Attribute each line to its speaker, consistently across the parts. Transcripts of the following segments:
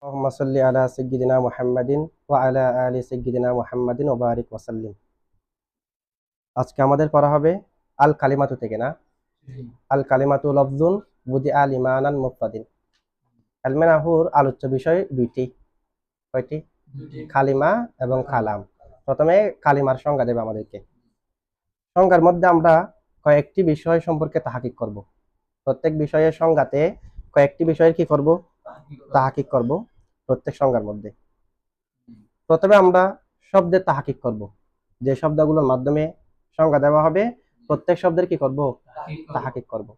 Speaker 1: اللهم صل على سيدنا محمد وعلى آل سيدنا محمد وبارك وسلم। আজকে আমাদের পড়া হবে আল কালিমাতু থেকে না। আল কালিমাতু লফজুন বুদিআ লিমানান মুফরাদিন। ইলমে নাহুর আলোচ্য বিষয় দুইটি। কয়টি? কালিমা এবং কালাম। প্রথমে কালিমার সংজ্ঞা দেবে আমাদেরকে। সংজ্ঞার মধ্যে আমরা কয়েকটি বিষয় সম্পর্কে তাহকিক করব। প্রত্যেক বিষয়ের সংজ্ঞাতে কয়েকটি বিষয়ের কি করব? তাহকিক করব প্রত্যেক সংজ্ঞার মধ্যে। প্রথমে আমরা শব্দের তাহকিক করব। যে শব্দগুলোর মাধ্যমে সংজ্ঞা দেওয়া হবে প্রত্যেক শব্দের কি করব? তাহকিক করব।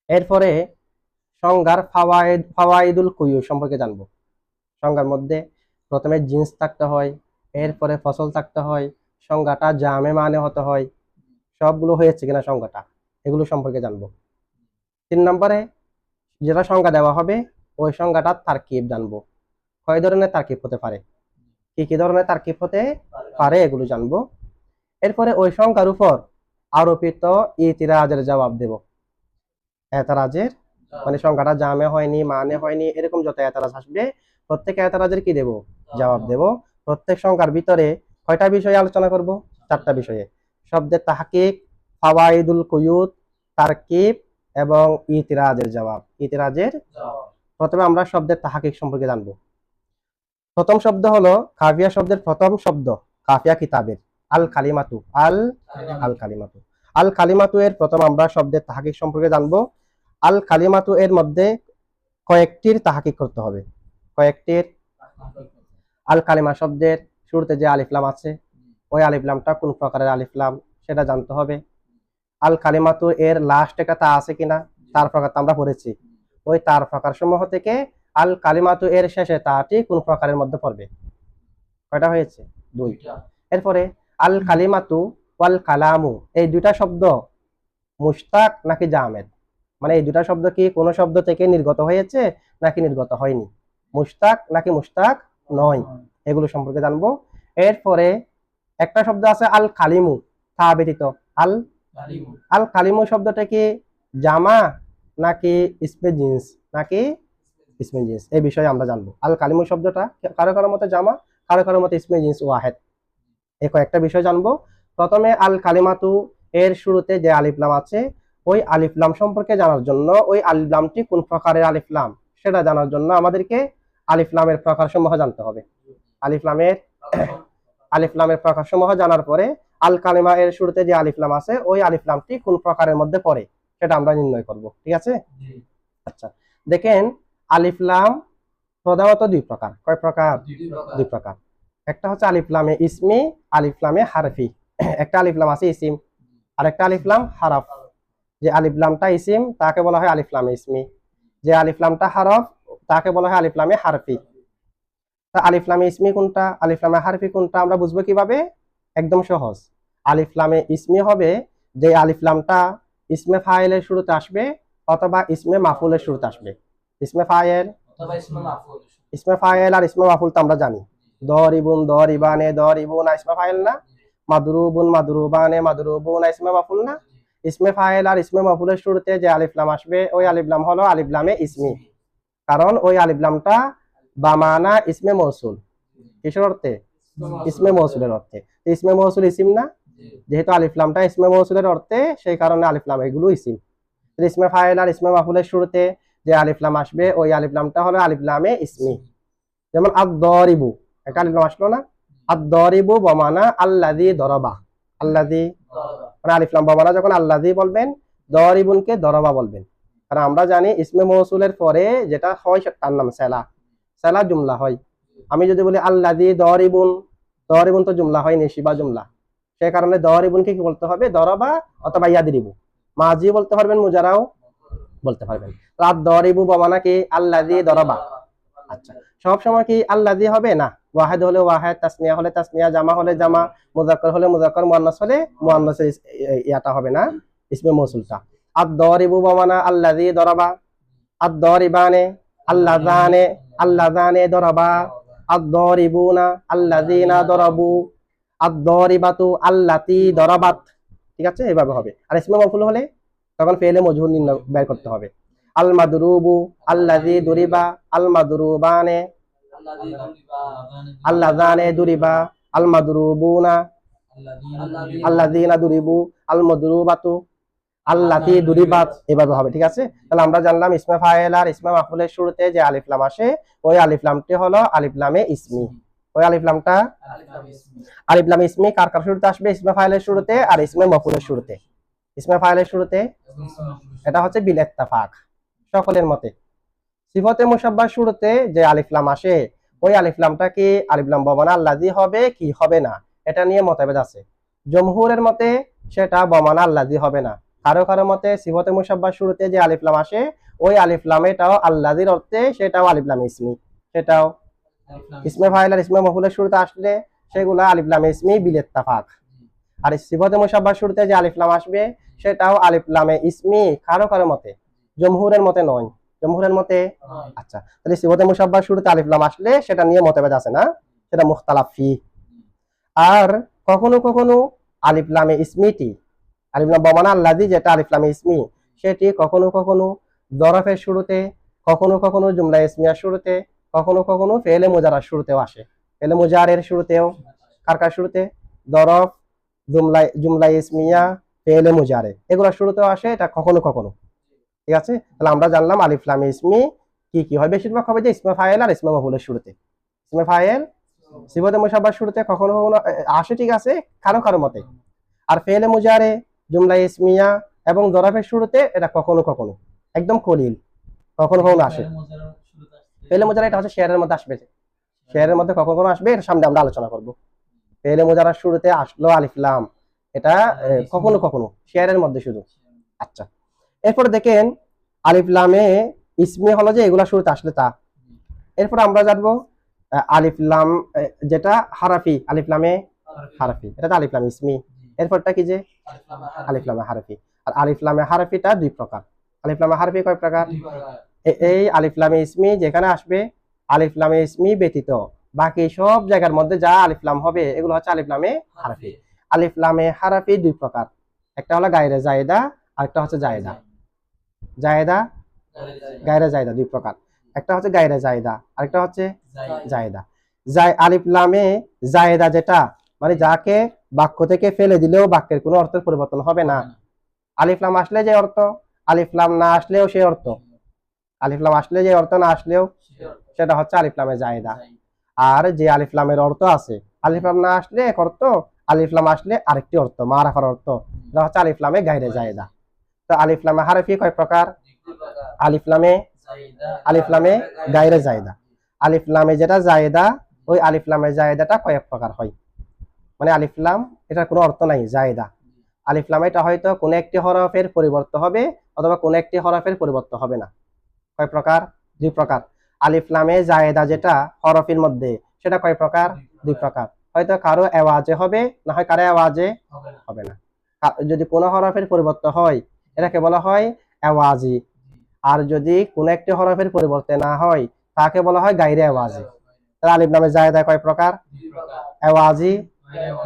Speaker 1: এরপরে সংজ্ঞার ফাওয়াইদুল কুয়ু সম্পর্কে জানব। সংজ্ঞার মধ্যে প্রথমে জিন্স থাকতে হয়, এরপরে ফসল থাকতে হয়, সংজ্ঞাটা জামে মানে হতে হয়, সবগুলো হয়েছে কিনা সংজ্ঞাটা, এগুলো সম্পর্কে জানব। 3 নম্বরে যেটা সংজ্ঞা দেওয়া হবে ওই সংজ্ঞাটার তারকিব জানবো। কয় ধরনের তারকিব হতে পারে, কি কি ধরনের তারকিব হতে পারে এগুলো জানবো। এরপরে ওই সংজ্ঞার উপর আরোপিত ইতিরাজের জবাব দেব। এতরাজের মানে সংজ্ঞাটা জামে হয়নি, মানে হয়নি, এরকম যত এতরাজ আসবে প্রত্যেক এতরাজের কি দেব? জবাব দেব। প্রত্যেক সংজ্ঞার ভিতরে কয়টা বিষয়ে আলোচনা করব? 4টা বিষয়ে। শব্দের তাহকিক, ফাওয়াইদুল কুয়ুত, তারকিব এবং ইতিরাজের জবাব। প্রথমে আমরা শব্দের তাহকিক সম্পর্কে জানবো। প্রথম শব্দ হলো কাফিয়া শব্দের প্রথম শব্দ কাফিয়া কিতাবের আল কালিমাতু। আল কালিমাতু আল কালিমাতু এর প্রথম আমরা শব্দের তাহকিক সম্পর্কে জানবো। আল কালিমাতু এর মধ্যে কয়েকটির তাহকিক করতে হবে। কয়েকটির। আল কালিমা শব্দের শুরুতে যে আলিফ লাম আছে ওই আলিফ লামটা কোন প্রকারের আলিফ লাম সেটা জানতে হবে। আল কালিমাতু এর লাস্ট একটা তা আছে কিনা, তার প্রকারটা আমরা পড়েছি। ওই তার প্রকার সমূহ থেকে আল কালিমাতু এর শেষে তাটি কোন প্রকারের মধ্যে পড়বে। কয়টা হয়েছে? 2। এরপরে আল কালিমাতু ওয়াল কালামু এই দুইটা শব্দ মুশতাক নাকি জামেদ, মানে এই দুইটা শব্দ কি কোন শব্দ থেকে নির্গত হয়েছে নাকি নির্গত হয়নি, মুশতাক নাকি মুশতাক নয়, এগুলো সম্পর্কে জানবো। এরপরে একটা শব্দ আছে আল কালিমু, তা ব্যতীত আল কালিমু শব্দটা কি জামা নাকি ইসমে জিন্স নাকি ইসমে জিন্স, এই বিষয়ে আমরা জানবো। আল কালিমু শব্দটা কারো কারো মতে জামা, কারো কারো মতে ইসমে জিন্স ওয়াহেদ, এই কয়েকটা বিষয় জানবো। প্রথমে আল কালিমাতু এর শুরুতে যে আলিফ লাম আছে ওই আলিফ লাম সম্পর্কে জানার জন্য, ওই আলিফ লামটি কোন প্রকারের আলিফ লাম সেটা জানার জন্য আমাদেরকে আলিফ লামের প্রকারসমূহ জানতে হবে। আলিফ লামের প্রকারসমূহ জানার পরে আল কালিমা এর শুরুতে যে আলিফ লাম আছে ওই আলিফ লামটি কোন প্রকারের মধ্যে পড়ে সেটা আমরা নির্ণয় করব। ঠিক আছে? আচ্ছা, দেখেন আলিফ লাম প্রধানত 2 প্রকার। কয় প্রকার? 2 প্রকার। একটা হচ্ছে আলিফ লামে ইসমি, আলিফ লামে হারফি। একটা আলিফ লাম আছে ইসিম আর একটা আলিফ লাম হারফ। যে আলিফ লামটা ইসিম তাকে বলা হয় আলিফ লামে ইসমি, যে আলিফ লামটা হারফ তাকে বলা হয় আলিফ লামে হারফি। তা আলিফ লামে ইসমি কোনটা, আলিফ লামে হারফি কোনটা আমরা বুঝবো কিভাবে? একদম সহজ। আলিফ লামে ইসমি হবে যে আলিফ লামটা ইসমে ফাইলের শুরুতে আসবে অথবা ইসমে মাফুলের শুরুতে আসবে। ইসমে ফাইল আর ইসমে মাফুল তো আমরা জানি। দরিবুন দরিবানে দরিবুন ইসমে ফাইল না, মাদরুবুন মাদরুবানে মাদরুবুন ইসমে মাফুল না। ইসমে ফাইল আর ইসমে মাফুলের শুরুতে যে আলিফ লাম আসবে ওই আলিফ লাম হলো আলিফ লামে ইসমি, কারণ ওই আলিফ লামটা বামানা ইসমে মৌসুল। কিসের অর্থে? ইসমে মৌসুলের অর্থে। ইসমে মৌসুল ইসিম না, যেহেতু আলিফ লামটা ইসমে মৌসুলের অর্থে সেই কারণে আলিফ লাম এগুলো ইসিম। ইসমে ফাইল আর ইসমে মাফুলের শুরুতে যে আলিফ লাম আসবে ওই আলিফ লামটা হলো আলিফ লামে ইসমি। যেমন আদ-দারিবু, একটা আলিফ লাম আসলো না, আদ-দারিবু বামানা আল্লাযী দরাবা। আল্লাযী মানে আলিফ লাম বামানা যখন আল্লাযী বলবেন, দারিবুনকে দরাবা বলবেন। কারণ আমরা জানি ইসমে মৌসুলের পরে যেটা হয় তার নাম সেলা জুমলা হয়। আমি যদি বলি আল্লাযী দারিবুন, দারিবুন তো জুমলা হয় নিশিবা জুমলা, সেই কারণে দারিবুনকে কি বলতে হবে? দরাবা অথবা ইয়াদরিবু। মাজি বলতে পারবেন, মুজারাও বলতে পারবেন। রাত দরিবু বামানা কি আল্লাযী দরাবা। আচ্ছা, সব সময় কি আল্লাযী হবে না, ওয়াহিদ হলে ওয়াহিদ, তাসনিয়া হলে তাসনিয়া, জামা হলে জামা, মুযাক্কার হলে মুযাক্কার, মুয়ান্নাস হলে মুয়ান্নাসের ইয়াটা হবে না ইসমে মৌসুলটা। আদ-দারিবু বামানা আল্লাযী দরাবা, আদ-দারিবানে আল্লাযানে, আল্লাযানে দরাবা, আদ-দারিবুনা আল্লাযীনা দরাবু, আদ-দারিবাতু আল্লাতী দরাবাত। ঠিক আছে, এভাবে হবে। আর ইসমে মাফউল হলে তখন ফেলে মজহুর নির্ণয় বের করতে হবে। আল মাদরুবু আল্লাযী দুরিবা আল মাদরুবানে আল্লাযানে দুরিবা আল মাদরুবুনা আল্লাযীনা দুরিবু আল মাদরুবাতু আল্লাতী দুরিবাত, এভাবে হবে। ঠিক আছে, তাহলে আমরা জানলাম ইসমে ফাইল আর ইসমে মাফউলের শুরুতে যে আলিফ লাম আসে ওই আলিফ লামটি হলো আলিফ লামে ইসমি। ওই আলিফ লামটা আলিফ লামে ইসমি কার কার শুরুতে আসবে? ইসমে ফাইলের শুরুতে আর ইসমে মাফউলের শুরুতে। ইসমে ফাইলের শুরুতে এটা হচ্ছে বিল ইত্তেফাক সকলের মতে। সিফতে মুশাব্বাহর শুরুতে যে আলিফ লাম আসে ওই আলিফ লামটা কি আলিফ লাম বমানা আল্লাযী হবে কি হবে না, এটা নিয়ে মতভেদ আছে। জমহুরের মতে সেটা বমানা আল্লাযী হবে না। কারো কারো মতে সিফতে মুশাব্বাহর শুরুতে যে আলিফ লাম আসে ওই আলিফ লাম এটাও আল্লাযীর অর্থে, সেটাও আলিফ লাম ইসমি, সেটাও ইসমে ফাইল আর ইসমে মাফউলের শুরুতে আসলে সেগুলো আলিফ লাম ইসমি বিল ইত্তেফাক। আর সিফতে মুশাব্বাহর শুরুতে যে আলিফ লাম আসবে সেটাও আলিফ লামে ইসমি কারো কারো মতে, জমহুরের মতে নয়। জমহুরের মতে আচ্ছা, তাহলে সিফতে মুশাব্বাহর শুরুতে আলিফ লাম আসলে সেটা নিয়ে মতভেদ আছে না, সেটা মুখতালাফ ফি। আর কখনো কখনো আলিফ লামে ইসমিটি আলিফ লাম বমানা আল্লাযী যেটা আলিফ লামে ইসমি সেটি কখনো কখনো যরফের শুরুতে, কখনো কখনো জুমলা ইসমিয়ার শুরুতে, কখনো কখনো ফেলে মুজারার শুরুতেও আসে। ফেলে মুজারের শুরুতেও কার কার শুরুতে? যরফ, জুমলা ইসমিয়া, ফেলে মুজারে এগুলোর শুরুতেও আসে, এটা কখনো কখনো। ঠিক আছে, তাহলে আমরা জানলাম আলিফ লাম ইসমি কি কি হয়, বেশিরভাগ হবে যে ইসমে ফাইল আর ইসমে মাফউলের শুরুতে। ইসমে ফাইল সিফতে মুশাব্বাহর শুরুতে কখনো কখনো আসে, ঠিক আছে, কারো কারো মতে। আর ফেলে মুজারে, জুমলা ইসমিয়া এবং যরফের শুরুতে এটা কখনো কখনো, একদম কলিল, কখনো কখনো আসে। ফেলে মুজারা এটা হচ্ছে শেয়ারের মধ্যে আসবে, শেয়ারের মধ্যে কখনো কখনো আসবে, এর সামনে আমরা আলোচনা করব। ফেলে মুজারার শুরুতে আসলো আলিফ লাম, এটা কখনো কখনো শেয়ারের মধ্যে শুধু। আচ্ছা, এরপর দেখেন আলিফ লামে ইসমি হলো যে এগুলা শুরুতে আসলে তা। এরপর আমরা জানবো আলিফ লাম যেটা হারাফি, আলিফ লামে হারাফি এটা তো আলিফ লাম ইসমি। এরপরটা কি যে আলিফ লামে হারাফি। আর আলিফ লামে হারাফিটা দুই প্রকার। আলিফ লামে হারাফি কয় প্রকার? এই আলিফ লামে ইসমি যেখানে আসবে আলিফ লামে ইসমি ব্যতীত বাকি সব জায়গার মধ্যে যা আলিফ লাম হবে এগুলো হচ্ছে আলিফ লামে হারাফি। আলিফ লামে হারাফি দুই প্রকার, একটা হলো গায়রে জায়েদা আর একটা হচ্ছে জায়েদা। জায়েদা গায়রে জায়েদা দুই প্রকার, একটা হচ্ছে গায়রে জায়েদা আরেকটা হচ্ছে জায়েদা। আলিফ লামে জায়েদা যেটা মানে যাকে বাক্য থেকে ফেলে দিলেও বাক্যের কোনো অর্থের পরিবর্তন হবে না। আলিফ লাম আসলে যে অর্থ, আলিফ লাম না আসলেও সেই অর্থ, আলিফ লাম আসলে যে অর্থ না আসলেও সেটা হচ্ছে আলিফ লামে জায়েদা। আর যে আলিফ লামের অর্থ আছে, আলিফ লাম না আসলে এক অর্থ, আলিফ লাম আসলে আরেকটি অর্থ, মারাফার অর্থ, এটা হচ্ছে আলিফ লামে গায়রে জায়েদা। তো আলিফ লামে হারফি কয় প্রকার? আলিফ লামে গায়রে জায়েদা। আলিফ লামে যেটা জায়েদা ওই আলিফ লামে জায়েদাটা কয়েক প্রকার হয়, মানে আলিফ লাম এটার কোনো অর্থ নাই জায়েদা। আলিফ লাম এটা হয়তো কোনো একটি হরফের পরিবর্তন হবে অথবা কোনো একটি হরফের পরিবর্তন হবে না। কয় প্রকার? দুই প্রকার। আলিফ লামে জায়েদা যেটা হরফের মধ্যে সেটা কয় প্রকার? দুই প্রকার। হয়তো কারো আওয়াজে হবে, না হয় কারো আওয়াজে হবে না। যদি কোনো হরফের পরিবর্তন হয় এটাকে বলা হয় আওয়াজি, আর যদি কোনো একটি হরফের পরিবর্তন না হয় তাকে বলা হয় গায়রে আওয়াজি। তাহলে আলিফ লামে জায়েদা কয় প্রকার? আওয়াজি,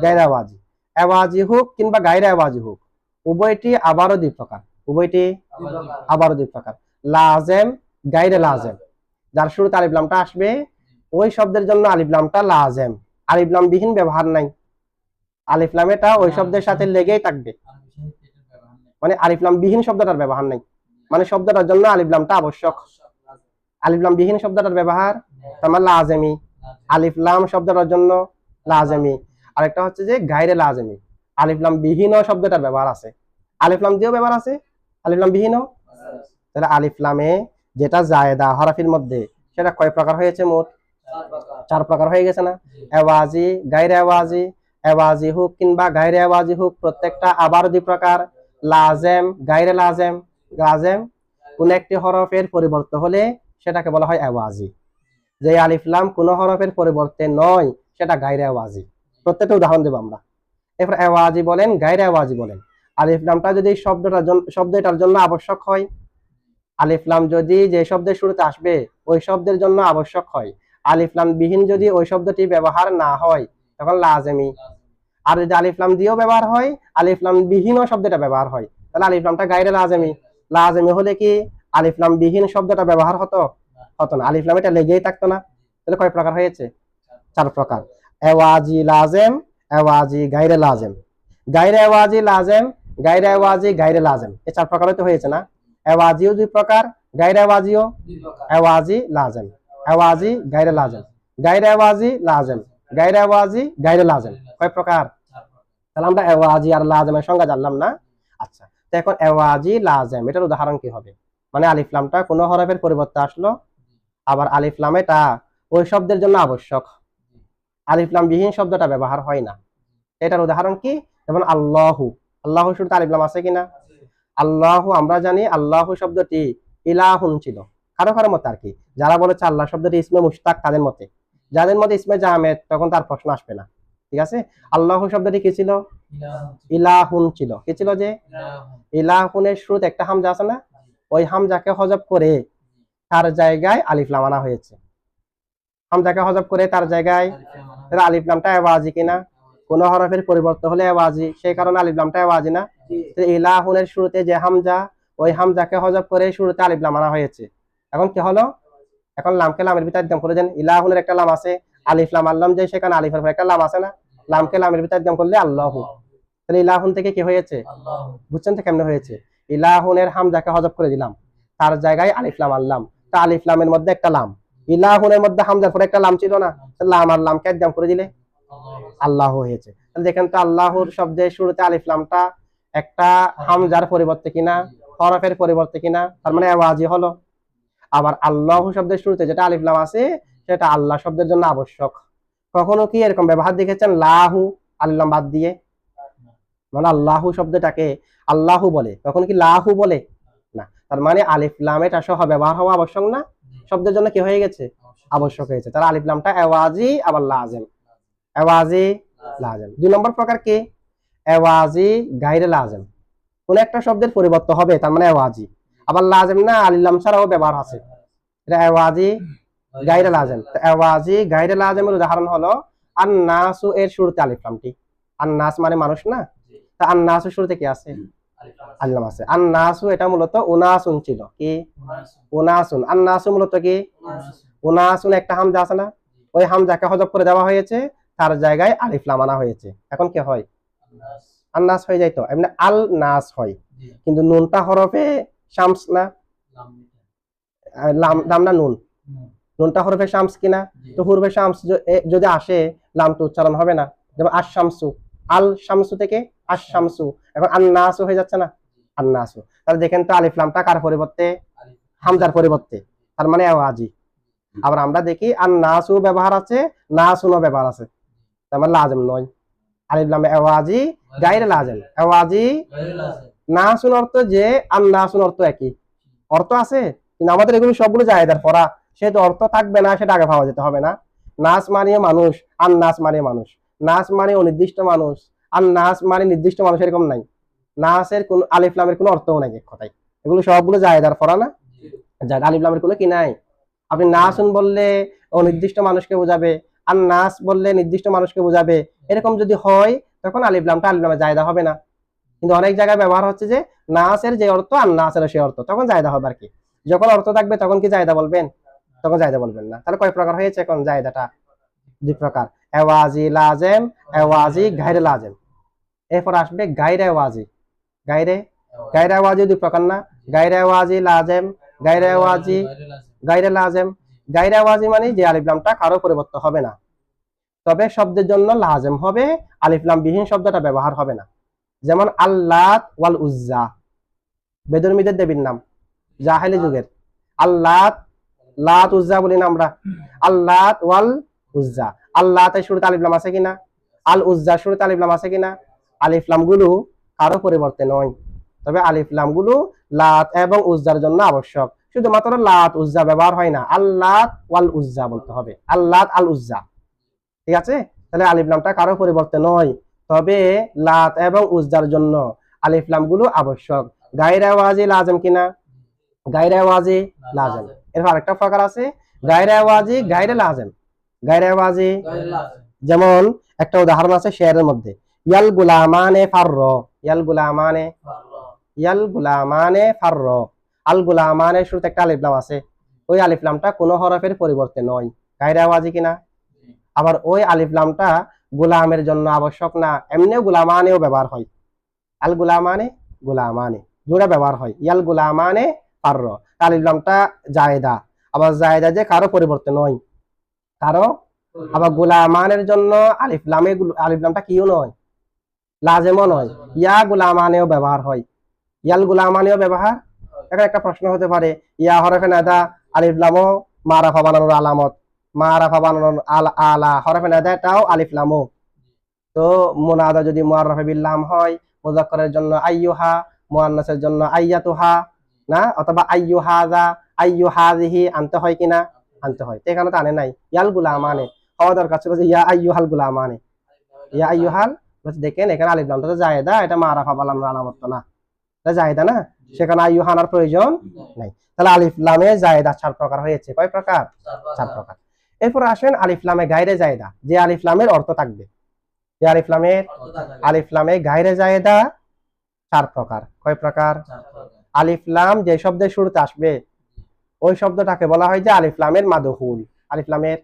Speaker 1: গায়রে আওয়াজি। আওয়াজি হোক কিংবা গায়রে আওয়াজি হোক উভয়টি আবারও দুই প্রকার, উভয়টি আবারও দুই প্রকার। লাজেম, গায়রে লাজেম, যার শুরুতে আলিফ লামটা আসবে ওই শব্দের জন্য আলিফ লামটা লাজেম, আলিফ লাম বিহীন ব্যবহার নাই, আলিফ লাম এটা ওই শব্দের সাথে লেগেই থাকবে, মানে আলিফ লাম বিহীন শব্দটার ব্যবহার নাই, মানে শব্দটার জন্য আলিফ লামটা আবশ্যক। আলিফ লাম বিহীন শব্দটার ব্যবহার তোমার লাজেমি, আলিফ লাম শব্দটার জন্য লাজেমি। আরেকটা হচ্ছে যে গায়রে লাজেমি, আলিফ লাম বিহীন শব্দটার ব্যবহার আছে, আলিফ লাম দিয়েও ব্যবহার আছে, আলিফ লাম বিহীনও। তাহলে আলিফ লামে যেটা জায়েদা হরফের মধ্যে সেটা কয় প্রকার হয়েছে? মোট চার প্রকার হয়ে গেছে না? আওয়াজি, গায়রে আওয়াজি, আওয়াজি হোক কিংবা গায়রে আওয়াজি হোক প্রত্যেকটা আবার দুই প্রকার। লাজেম, গায়রে লাজেম। লাজেম কোন একটি হরফের পরিবর্তন হলে সেটাকে বলা হয় আওয়াজি। যে আলিফ লাম কোন হরফের পরিবর্তে নয় সেটা গায়রে আওয়াজি। প্রত্যেকটা উদাহরণ দেব আমরা। এরপর আওয়াজি বলেন, গায়রে আওয়াজি বলেন। আলিফ লামটা যদি শব্দটার জন্য আবশ্যক হয়, আলিফ লাম যদি যে শব্দের শুরুতে আসবে ওই শব্দের জন্য আবশ্যক হয়, আলিফ লাম বিহীন যদি ওই শব্দটি ব্যবহার না হয় তখন লাজেমি। আর যদি আলিফ লাম দিয়েও ব্যবহার হয়, আলিফ লাম বিহীন শব্দটা ব্যবহার হয়, তাহলে আলিফ লামটা গায়রে লাজেমি। লাজেমি হলে কি আলিফ লাম বিহীন শব্দটা ব্যবহার হতো না, আলিফ লাম এটা লেগেই থাকতো না। তাহলে কয় প্রকার হয়েছে? 4 প্রকার। এওয়াজি লাজেম, এওয়াজি গায়রে লাজেম, গায়রে এওয়াজি লাজেম, গায়রে এওয়াজি গায়রে লাজেম, এই 4 প্রকার তো হয়েছে না? এওয়াজিও 2 প্রকার, গায়রে এওয়াজিও, এওয়াজি লাজেম, এওয়াজি গায়রে লাজেম, গায়রে এওয়াজি লাজেম, গায়রে এওয়াজি গায়রে লাজেম, কয় প্রকার? তাহলে আমরা এওয়াজি আর লাজেমের সংজ্ঞা জানলাম না। আচ্ছা, তো এখন এওয়াজি লাজেম এটার উদাহরণ কি হবে? মানে আলিফ লামটা কোন হরফের পরিবর্তে আসলো, আবার আলিফ লাম এটা ওই শব্দের জন্য আবশ্যক, আলিফ লাম বিহীন শব্দটা ব্যবহার হয় না। এটার উদাহরণ কি? যেমন আল্লাহু, আল্লাহু শুরুতে আলিফ লাম আছে কিনা? আল্লাহু আমরা জানি আল্লাহু শব্দটি ইলাহুন ছিল, কারো কারো মতে আর কি, যারা বলেছে আল্লাহ শব্দটি ইসমে মুশতাক তাদের মতে, যাদের মধ্যে ইসমে জামেদ তখন তার প্রশ্ন আসবে না। ঠিক আছে, আল্লাহু শব্দটি কি ছিল? ইলাহুন ছিল। কি ছিল? যে ইলাহুনের শুরুতে একটা হামজা আছে না, ওই হামজাকে হযফ করে তার জায়গায় আলিফ লাম আনা হয়েছে, হামজাকে হযফ করে তার জায়গায় আলিফ লামটা এওয়াজি কিনা? কোন হরফের পরিবর্তন হলে এওয়াজি, সেই কারণে আলিফ লামটা এওয়াজি না? ইলাহুনের শুরুতে যে হামজা, ওই হামজাকে হযফ করে শুরুতে আলিফ লাম আনা হয়েছে। এখন কি হলো? এখন লামকে লামের ভিতরে একদম করে দেন, ইলাহুনের একটা লাম আছে, আলিফ লাম আনলাম যে সেখানে আলিফের পর একটা লাম আছে না, লামকে লামের ভিতরে একদম করলে আল্লাহু, তাহলে ইলাহুন থেকে কি হয়েছে? বুঝছেন তো কেমনে হয়েছে? ইলাহুনের হামজাকে হযফ করে দিলাম, তার জায়গায় আলিফ লাম আনলাম, তা আলিফ লামের মধ্যে একটা লাম, ইলাহুনের মধ্যে হামজার পরে একটা লাম ছিল না, লাম আর লামকে একদম করে দিলে আল্লাহ হয়েছে। তাহলে দেখেন তো আল্লাহর শব্দের শুরুতে আলিফ লামটা একটা হামজার পরিবর্তে কিনা, হরফের পরিবর্তে কিনা, তার মানে আওয়াজি হলো। আবার আল্লাহ শব্দের শুরুতে যেটা আলিফ লাম আছে সেটা আল্লাহ শব্দের জন্য আবশ্যক। কখনো কি এরকম ব্যবহার দেখেছেন লাহু আলিফ লাম বাদ দিয়ে? মানে আল্লাহু শব্দটাকে আল্লাহু বলে, তখন কি লাহু বলে না? তার মানে আলিফ লাম এটা সহ ব্যবহার হওয়া আবশ্যক না, শব্দের জন্য কি হয়ে গেছে? আবশ্যক হয়েছে। তার আলিফ লামটা এওয়াজি আবার লাজেম, এওয়াজি লাজেম। 2 নম্বর প্রকার কি? এওয়াজি গায়রে লাজেম, কোন একটা শব্দের পরিবর্তন হবে তার মানে এওয়াজি, আবার লাজেম না আলিফ লাম ছাড়াও ব্যবহার আছে, এটা এওয়াজি গায়রে লাজেম। তো এওয়াজি গায়রে লাজেমের উদাহরণ হলো আন-নাসু এর শুরুতে আলিফ লামটি, আন-নাস মানে মানুষ না, তা আন-নাসু শুরুতে কি আছে? আলিফ লাম আছে। আন-নাসু এটা মূলত উনাসুন ছিল, কি? উনাসুন। আন-নাসু মূলত কি? উনাসুন একটা হামজা আছে না, ওই হামজাকে হযফ করে দেওয়া হয়েছে, তার জায়গায় আলিফ লাম আনা হয়েছে, এখন কি হয়? আন-নাস হয়ে যায়। তো এমনি আল নাস হয়, কিন্তু নুনটা হরফে শামস না, লাম লাম না নুন, নুনটা হরফে শামস কিনা? তো হরফে শামস যদি আসে লাম তো উচ্চারণ হবে না, যেমন আশ-শামসু, আল শামসু থেকে আশ-শামসু, এখন আন-নাসু হয়ে যাচ্ছে না, আন-নাসু। তাহলে দেখেন তো আলিফ লামটা কার পরিবর্তে? হামজার পরিবর্তে, তার মানে আওয়াজি। আবার আমরা দেখি আন-নাসু ব্যবহার আছে, নাসুনও ব্যবহার আছে, তার মানে লাজেম নয়। আলিফ লামে এওয়াজি গায়রে লাজেম, এওয়াজি নাসুন অর্থ যে আন-নাসুন অর্থ একই, অর্থ আছে, কিন্তু আমাদের এগুলো সবগুলো জায়েদার পড়া, সেহেতু অর্থ থাকবে না, সেটা আগে ভাবা যেতে হবে না। নাস মানে মানুষ, আন নাস মানে মানুষ, নাস মানে অনির্দিষ্ট মানুষ, আন নাস মানে নির্দিষ্ট মানুষ, এরকম নাই। নাসের কোন আলিফ লামের কোনো অর্থও নাই এক কথায়, এগুলো সবগুলো জায়েদার পড়া না, যার আলিফ লামের কোনো কি নাই। আপনি নাসুন বললে অনির্দিষ্ট মানুষকে বোঝাবে, আন নাস বললে নির্দিষ্ট মানুষকে বোঝাবে, এরকম যদি হয় তখন আলিফ লামটা আলিফ লামে জায়েদা হবে না। কিন্তু অনেক জায়গায় ব্যবহার হচ্ছে যে নাসের যে অর্থ আর নাসের সেই অর্থ, তখন জায়েদা হবে আর কি। যখন অর্থ থাকবে তখন কি জায়েদা বলবেন? তখন জায়েদা বলবেন না। তাহলে কয় প্রকার হয়েছে এখন জায়েদাটা? 2 প্রকার, এওয়াজি লাজেম, এওয়াজি গায়রে লাজেম। এরপর আসবে গায়রে এওয়াজি, গায়রে, গায়রে এওয়াজি 2 প্রকার না, গায়রে এওয়াজি লাজেম, গায়রে এওয়াজি গায়রে লাজেম। গায়রে এওয়াজি মানে যে আলিফ লামটা কারো পরিবর্তন হবে না, তবে শব্দের জন্য লাজেম হবে, আলিফ লাম বিহীন শব্দটা ব্যবহার হবে না। যেমন আল্লাত ওয়াল উজ্জা, বেদুর্মীদের দেবীর নাম, জাহেলি যুগের। আল্লাত, লাত উজ্জা বলি না আমরা, আল্লাত ওয়াল উজ্জা। আল্লাতের শুরুতে আলিফ লাম আছে কিনা? আল উজ্জার শুরুতে আলিফ লাম আছে কিনা? আলিফ লাম গুলো কারো পরিবর্তে নয়, তবে আলিফ লাম গুলো লাত এবং উজ্জার জন্য আবশ্যক, শুধুমাত্র লাত উজ্জা ব্যবহার হয় না, আল্লাত ওয়াল উজ্জা বলতে হবে, আল্লাত আল উজ্জা। ঠিক আছে, তাহলে আলিফ লামটা কারো পরিবর্তে নয়, তবে লাত এবং উজ্জার জন্য আলিফ লাম গুলো আবশ্যক। গায়রে আওয়াজি লাজেম কিনা? গায়রে আওয়াজি লাজেম। এরপর আরেকটা প্রকার আছে গায়রে আওয়াজি গায়রে লাজেম, গায়রে আওয়াজি। যেমন একটা উদাহরণ আছে শেয়ারের মধ্যে, ইয়াল গুলামানে ফারর, ইয়াল গুলামানে, ইয়াল গুলামানে ফারর। আল গুলামানের শুরুতে একটা আলিফ লাম আছে, ওই আলিফ লামটা কোনো হরফের পরিবর্তে নয়, গায়রে আওয়াজি কিনা। আবার ওই আলিফ লামটা গোলামের জন্য আবশ্যক না, এমনিও গুলামানেও ব্যবহার হয়। আল গুলামানে, গুলামানে জোড়া ব্যবহার হয়। ইয়াল গুলামানে পারর, আলিফ লামটা জায়েদা, আবার জায়েদা যে কারো পরিবর্তে নয়, কারো। আবার গুলামানের জন্য আলিফ লামটা কিও নয়, লাজেমও নয়, ইয়া গুলামানেও ব্যবহার হয়, ইয়াল গুলামানেও ব্যবহার। এখন একটা প্রশ্ন হতে পারে, ইয়া হরফে নাদা আলিফ লামও মারাফা বানানোর আলামত, মারাফা বানানোর আলা হরফে নাদা এটাও আলিফ লামও। তো মুনাদা যদি মুআররাফে বিল লাম হয়, মুযাক্কারের জন্য আইয়ুহা, মুআন্নাসের জন্য আইয়াতুহা, না, অথবা আইয়ুহাযা, আইয়ুহাযিহি আনতে হয় কিনা, আনতে হয়। তো এখানে তো আনে নাই, ইয়াল গুলামানে হওয়া দরকার ছিল যে ইয়া আইয়ুহাল গুলামানে, ইয়া আইয়ুহাল। দেখেন এখানে আলিফ লামটা তো জায়েদা, এটা মারাফা বানানোর আলামত তো না, এটা জায়েদা না, সেখানে আইয়ুহানার প্রয়োজন নাই। তাহলে আলিফ লামে জায়েদা 4 প্রকার হয়েছে। কয় প্রকার? 4 প্রকার। এরপর আসেন আলিফ লামে গায়রে জায়েদা, যে আলিফ লামের অর্থ থাকবে, যে আলিফ লামে গায়রে জায়েদা 4 প্রকার। কয় প্রকার? আলিফ লাম যে শব্দের শুরুতে আসবে ওই শব্দটাকে বলা হয় যে আলিফ লামের মাদখুল। আলিফ লামের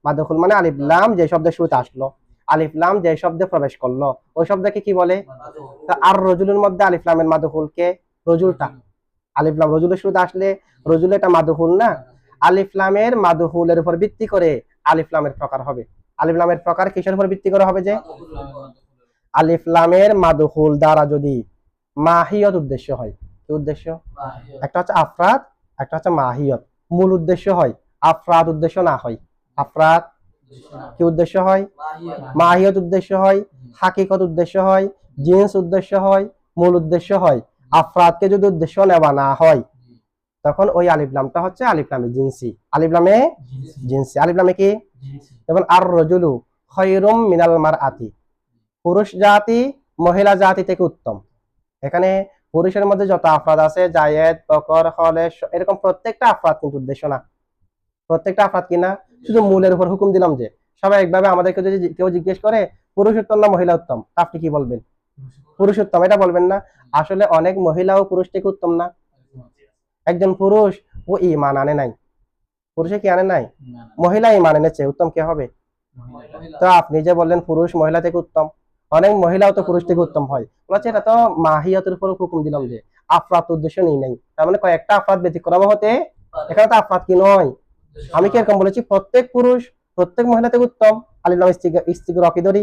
Speaker 1: মাদখুল মানে আলিফ লাম যে শব্দের শুরুতে আসলো, আলিফ লাম যে শব্দে প্রবেশ করলো ওই শব্দকে কি বলে? আর রজুলের মধ্যে আলিফ লামের মাদখুলকে রজুলটা, আলিফ লাম রজুলের শুরুতে আসলে রজুল এটা মাদখুল না, আলিফ লামের মাদখুলের উপর ভিত্তি করে আলিফ লামের প্রকার হবে। আলিফ লামের প্রকার কিসের উপর ভিত্তি করে হবে? যে আলিফ লামের মাদখুল দ্বারা যদি মাহিয়ত উদ্দেশ্য হয়, কি উদ্দেশ্য? একটা হচ্ছে আফরাদ, একটা হচ্ছে মাহিয়ত। মূল উদ্দেশ্য হয়, আফরাদ উদ্দেশ্য না হয়। আফরাদ কি উদ্দেশ্য হয়? মাহিয়ত উদ্দেশ্য হয়, হাকিকত উদ্দেশ্য হয়, জিন্স উদ্দেশ্য হয়, মূল উদ্দেশ্য হয়। আফরাদকে যদি উদ্দেশ্য নেওয়া না হয় তখন ওই আলিফ লামটা হচ্ছে আলিফ লামে জিনসি। আলিফ লামে জিনসি, আলিফ লামে কি? যেমন আর রজুলু খায়রুম মিনাল মারআতি, পুরুষ জাতি মহিলা জাতি থেকে উত্তম। এখানে পুরুষের মধ্যে যত আফরাদ আছে, জায়েদ, বকর, খলেশ, এরকম প্রত্যেকটা আফরাদ কিন্তু উদ্দেশ্য না, প্রত্যেকটা আফরাদ কিনা। শুধু মূলের উপর হুকুম দিলাম যে স্বাভাবিকভাবে আমাদেরকে যদি কেউ জিজ্ঞেস করে পুরুষ উত্তম না মহিলা উত্তম, আপনি কি বলবেন? পুরুষ উত্তম, এটা বলবেন না। আসলে অনেক মহিলাও পুরুষ থেকে উত্তম না। একজন পুরুষ ও ঈমান আনে নাই, পুরুষে কি আনে নাই? মহিলা ঈমান এনেছে, উত্তম কে হবে? তো আপনি যে বললেন পুরুষ মহিলা থেকে উত্তম, অনেক মহিলাও তো পুরুষ থেকে উত্তম হয়, বলছে এটা তো মাহিয়াতের উপর হুকুম দিলাম যে আফরাদ উদ্দেশ্য নেই নাই, তার মানে কয়েকটা আফরাদ ব্যতিক্রম হতে, এখানে তো আফরাদ কি নয়। আমি কি এরকম বলেছি প্রত্যেক পুরুষ প্রত্যেক মহিলা থেকে উত্তম? আলিফ লাম ইস্তিগরাকি ধরি,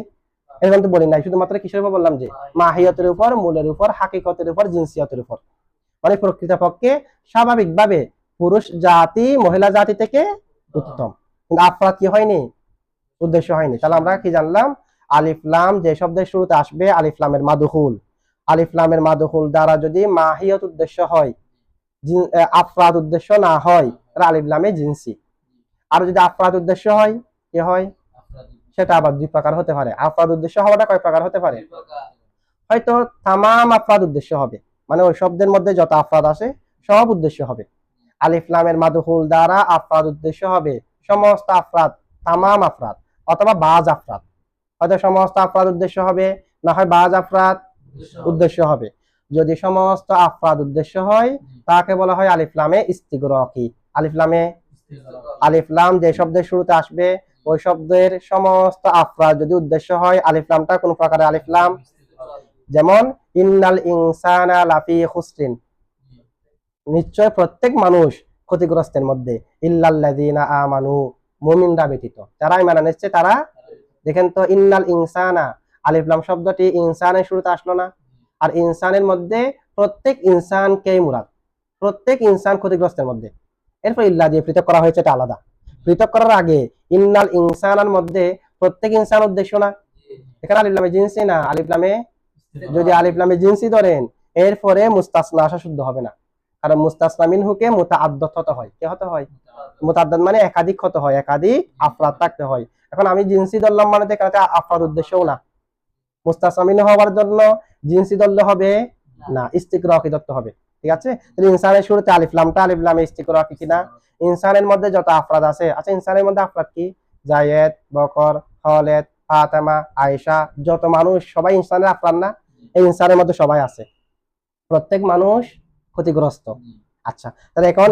Speaker 1: এরকম তো বলি নাই। শুধুমাত্র কিসের উপর বললাম? যে মাহিয়াতের উপর, মূলের উপর, হাকিকতের উপর, জিনসিয়তের উপর। মানে প্রকৃতপক্ষে স্বাভাবিকভাবে পুরুষ জাতি মহিলা জাতি থেকে উত্তম, কিন্তু আফরাদ কি হয়নি? উদ্দেশ্য হয়নি। তাহলে আমরা কি জানলাম? আলিফ লাম যে শব্দের শুরুতে আসবে আলিফ লামের মাদখুল, আলিফ লামের মাদখুল দ্বারা যদি মাহিয়ত উদ্দেশ্য হয়, আফরাদ উদ্দেশ্য না হয়, তাহলে আলিফ লামে জিনসি। আর যদি আফরাদ উদ্দেশ্য হয়, কি হয়? সেটা আবার 2 প্রকার হতে পারে। আফরাদ উদ্দেশ্য হওয়াটা কয় প্রকার হতে পারে? হয়তো তামাম আফরাদ উদ্দেশ্য হবে, মানে ওই শব্দের মধ্যে যত আফরাদ আছে সব উদ্দেশ্য হবে। আলিফ লামের মাদখুল দ্বারা আফরাদ উদ্দেশ্য হবে সমস্ত আফরাদ, তামাম আফরাদ, অথবা বাজ আফরাদ। হয়তো সমস্ত আফরাদ উদ্দেশ্য হবে, না হয় বাজ আফরাদ উদ্দেশ্য হবে। যদি সমস্ত আফরাদ উদ্দেশ্য হয় তাকে বলা হয় আলিফ লামে ইস্তিগরাকি। আলিফ লাম যে শব্দের শুরুতে আসবে ওই শব্দের সমস্ত আফরাদ যদি উদ্দেশ্য হয়, আলিফ লামটা কোন প্রকারের আলিফ লাম? যেমন ইন্নাল ইনসানা লাফি খুসরিন, নিশ্চয় প্রত্যেক মানুষ ক্ষতিগ্রস্তের মধ্যে, ইল্লাল্লাযীনা আমানু, মুমিনরা ব্যতীত, যারা ঈমান এনেছে তারা। দেখেন তো ইন্নাল ইনসানা, আলিফ লাম শব্দটি ইনসানের শুরুতে আসলো না? আর ইনসানের মধ্যে প্রত্যেক ইনসানকেই মুরাদ, প্রত্যেক ইনসান ক্ষতিগ্রস্তের মধ্যে। এরপর ইল্লা দিয়ে পৃথক করা হয়েছে, এটা আলাদা। পৃথক করার আগে ইন্নাল ইনসানার মধ্যে প্রত্যেক ইনসান উদ্দেশ্য না, এখানে আলিফ লামে জিনসি না, আলিফ লামে, যদি আলিফ লামে জিনসি ধরেন এরপরে মুস্তাসনা আসা শুদ্ধ হবে না, কারণ মুস্তাসনা মিনহুকে মুতাআদ্দাদ হতে হয়। কি হতে হয়? মুতাআদ্দাদ মানে একাধিক হতে হয়, একাধিক আফরাদ থাকতে হয়। এখন আমি জিনসি ধরলাম মানে তো এখানে আফরাদ উদ্দেশ্যও না, মুস্তাসনা মিনহু হওয়ার জন্য জিনসি ধরলে হবে না, ইস্তিগরাকি ধরতে হবে। ঠিক আছে? তাহলে ইনসানের শুরুতে আলিফ লামটা আলিফ লামে ইস্তিগরাকি কিনা? ইনসানের মধ্যে যত আফরাদ আছে, আচ্ছা ইনসানের মধ্যে আফরাদ কি? জায়েদ, বকর, খালেদ, ফাতেমা, আয়েশা, যত মানুষ সবাই ইনসানের আফরাদ না? এই ইনসানের মধ্যে সবাই আছে, প্রত্যেক মানুষ ক্ষতিগ্রস্ত। আচ্ছা, তাহলে এখন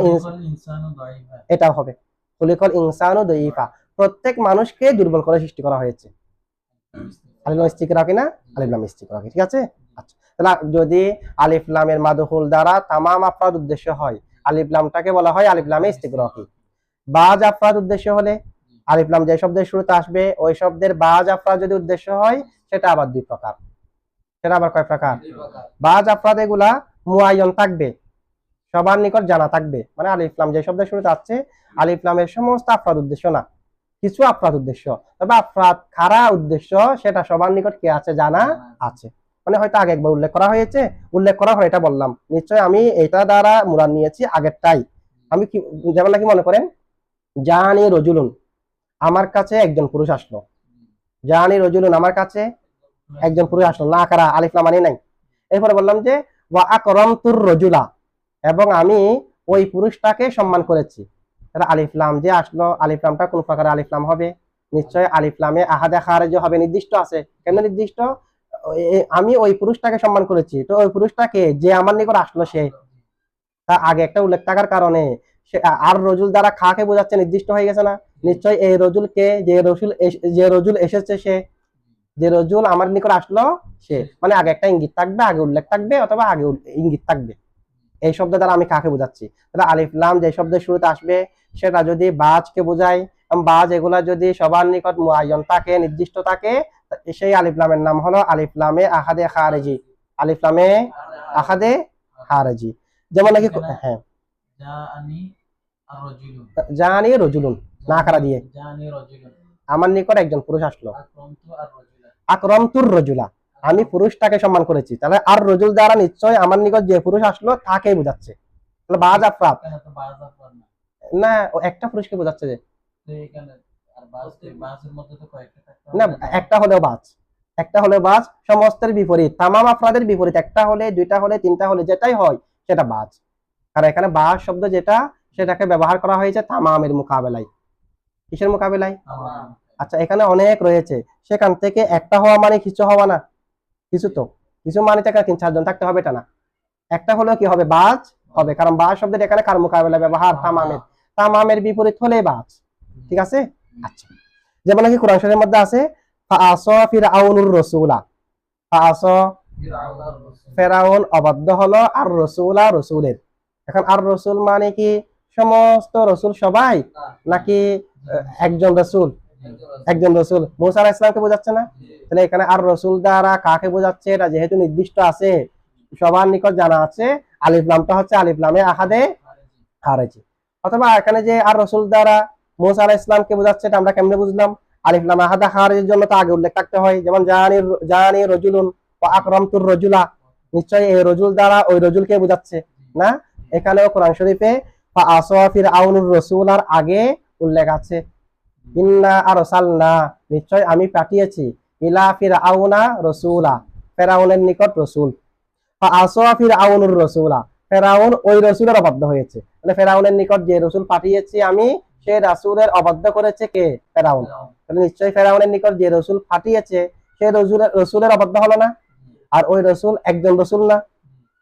Speaker 1: এটাও হবে খুলিকল ইনসানু দাইফা, প্রত্যেক মানুষকে দুর্বল করে সৃষ্টি করা হয়েছে। আলিফ লাম ইস্তিকরা কিনা, আলিফ লাম ইস্তিকরা, ঠিক আছে। আচ্ছা, তাহলে যদি আলিফ লামের মাদহুল দ্বারা তামাম আফরাদ উদ্দেশ্য হয়, আলিফ লামটাকে বলা হয় আলিফ লামে ইস্তিকরাকি। বাজ আফরাদ উদ্দেশ্য হলে আলিফ লাম যে শব্দের শুরুতে আসবে ওই শব্দের বাজ আফরাদ যদি উদ্দেশ্য হয় সেটা আবার দুই প্রকার। সেটা আবার কয় প্রকার? বাজ আফরাদ এগুলা মুআয়্যান থাকবে, সবার নিকট জানা থাকবে, মানে আলিফ লাম যে শব্দের শুরুতে আছে আলিফ লামের সমস্ত আফরাদ উদ্দেশ্য না, কিছু আফরাদ উদ্দেশ্য, তবে আফরাদ খারা উদ্দেশ্য সেটা সবার নিকট কি আছে, জানা আছে। মানে হয়তো আগে একবার উল্লেখ করা হয়েছে, উল্লেখ করা হয় এটা বললাম, নিশ্চয় আমি এটা দ্বারা মুরাদ নিয়েছি আগেরটাই। আমি কি যেমন নাকি মনে করেন জানি রজুলুন, আমার কাছে একজন পুরুষ আসলো, জানি রজুলুন আমার কাছে একজন পুরুষ আসলো, না কারা আলিফ লাম আনি নাই। এরপরে বললাম যে ওয়া আকরামতুর রজুলা, এবং আমি ওই পুরুষটাকে সম্মান করেছি। তাহলে আলিফ লাম যে আসলো, আলিফ লামটা কোন প্রকার আলিফ লাম হবে? নিশ্চয় আলিফ লামে আহাদে খারেজ হবে, নির্দিষ্ট আছে। কেন নির্দিষ্ট? আমি ওই পুরুষটাকে সম্মান করেছি, তো ওই পুরুষটাকে যে আমার নিকট আসলো সে, তার আগে একটা উল্লেখ থাকার কারণে সে আর রজুল দ্বারা খাকে বোঝাচ্ছে, নির্দিষ্ট হয়ে গেছে না। নিশ্চয় এই রজুলকে, যে রজুল এসেছে সে, যে রজুল আমার নিকট আসলো সে, মানে আগে একটা ইঙ্গিত থাকবে, আগে উল্লেখ থাকবে, অথবা আগে ইঙ্গিত থাকবে। এই শব্দ দ্বারা আমি কাকে বোঝাচ্ছি? তাহলে আলিফ লাম যে শব্দের শুরুতে আসবে সেটা যদি বাজকে বোঝায়, বাজ এগুলা যদি সবার নিকট মুআয়্যান থাকে, নির্দিষ্ট থাকে, সেই আলিফ লামের নাম হলো আলিফ লামে আহাদে খারেজি, আলিফ লামে আহাদে খারেজি। যেমন নাকি হ্যাঁ জানি রজুলুন না কারা দিয়ে, আমার নিকট একজন পুরুষ আসলো, আকরামতুর রজুলা, আমি পুরুষটাকে সম্মান করেছি। তাহলে আর রজুল দ্বারা নিশ্চয় আমার নিকট যে পুরুষ আসলো তাকেই বোঝাচ্ছে। তাহলে বাজ আফরাদ না, ও একটা পুরুষকে বোঝাচ্ছে যে, না একটা হলেও বাজ, একটা হলেও বাজ, সমস্তের বিপরীত, তামাম আফরাদের বিপরীত, একটা হলে, দুইটা হলে, তিনটা হলে, যেটাই হয় সেটা বাজ। কারণ এখানে বাজ শব্দ যেটা, সেটাকে ব্যবহার করা হয়েছে তামামের মোকাবেলায়। কিসের মোকাবেলায়? আচ্ছা, এখানে অনেক রয়েছে, সেখান থেকে একটা হওয়া মানে কিছু হওয়া না, কিছু তো কিছু মানে থেকে 3-4 জন থাকতে হবে এটা না, একটা হলেও কি হবে, বাজ হবে, কারণ বাজ শব্দটা এখানে কার মোকাবেলায় ব্যবহার, তামামের, তামামের বিপরীত হলে বাজ, ঠিক আছে। আচ্ছা, যেমন নাকি কোরআন শরীফের মধ্যে আছে ফাআসা ফিরআউনুর রাসূলা, ফাআসা ফেরাউন অবাধ্য হলো আর রাসূলা রসুলের। এখন আর রসুল মানে কি সমস্ত রসুল সবাই, নাকি একজন রসুল? একজন রসুল মুসা আলাইহিস সালামকে বোঝাচ্ছে না। তাহলে এখানে আর রসুল দ্বারা কাকে বোঝাচ্ছে, এটা যেহেতু নির্দিষ্ট আছে, সবার নিকট জানা আছে, আলিফ লামটা হচ্ছে আলিফ লামে আহাদে খারেজি। অথবা এখানে যে আর রসুল দ্বারা মুসা আলাইহিস সালামকে বোঝাচ্ছে, এটা আমরা কেমনে বুঝলাম? আলিফ লাম আহাদে খারেজির জন্য তো আগে উল্লেখ থাকতে হয়, যেমন জানি রজুলুন ওয়া আকরামতুর রজুলা, নিশ্চয় এই রজুল দ্বারা ওই রজুলকে বোঝাচ্ছে না। এখানেও কোরআন শরীফে ফাআসা ফিরআউনুর রাসূলার আগে উল্লেখ আছে ইন্না আরসালনা, নিশ্চয় আমি পাঠিয়েছি, ইলা ফিরআউনা রাসূলা, ফেরাউনের নিকট রাসূল। ফাআসা ফিরআউনুর রাসূলা, ফেরাউন ওই রাসূলের অবাধ্য হয়েছে। মানে ফেরাউনের নিকট যে রাসূল পাঠিয়েছি আমি, সেই রাসূলের অবাধ্য করেছে কে? ফেরাউন। তাহলে নিশ্চয় ফেরাউনের নিকট যে রাসূল পাঠিয়েছে সেই রাসূলের অবাধ্য হলো না, আর ওই রাসূল একজন রাসূল না।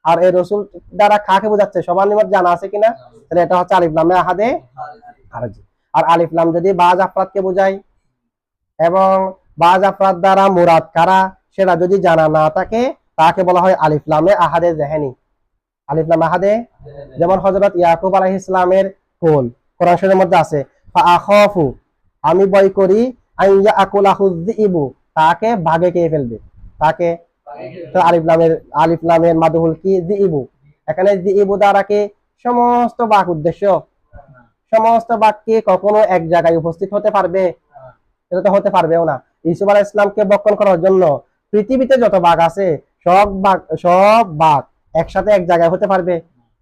Speaker 1: আর এই রাসূল দ্বারা কাকে বোঝাচ্ছে, সবার নিকট জানা আছে কিনা? তাহলে এটা হচ্ছে আলিফ লামে আহাদে খারেজি। আর আলিফ লাম যদি বাজ আফরাদকে বোঝায় এবং বাজ আফরাদ দ্বারা মুরাদ কারা সেটা যদি জানা না থাকে, তাকে বলা হয় আলিফ লামে আহাদে যেহেনি, আলিফ লাম আহাদে। যেমন হযরত ইয়াকুব আলাইহিস সালামের কোল কোরআন শরীফের মধ্যে আছে ফাআখাফু, আমি ভয় করি, আইয়া আকুলাহু যিইবু, তাকে বাঘে খেয়ে ফেলবে, তাকে। তো আলিফ লামের মাদহুল কি? যিইবু। এখানে যিইবু দ্বারা কি সমস্ত বাঘ উদ্দেশ্য? সমস্ত বাঘ কি কখনো এক জায়গায় উপস্থিত হতে পারবে? এটা তো হতে পারবেও না। ইউসুফ আলাইহিস সালামকে বক্ষণ করার জন্য পৃথিবীতে যত বাঘ আছে সব বাঘ একসাথে এক জায়গায় হতে পারবে?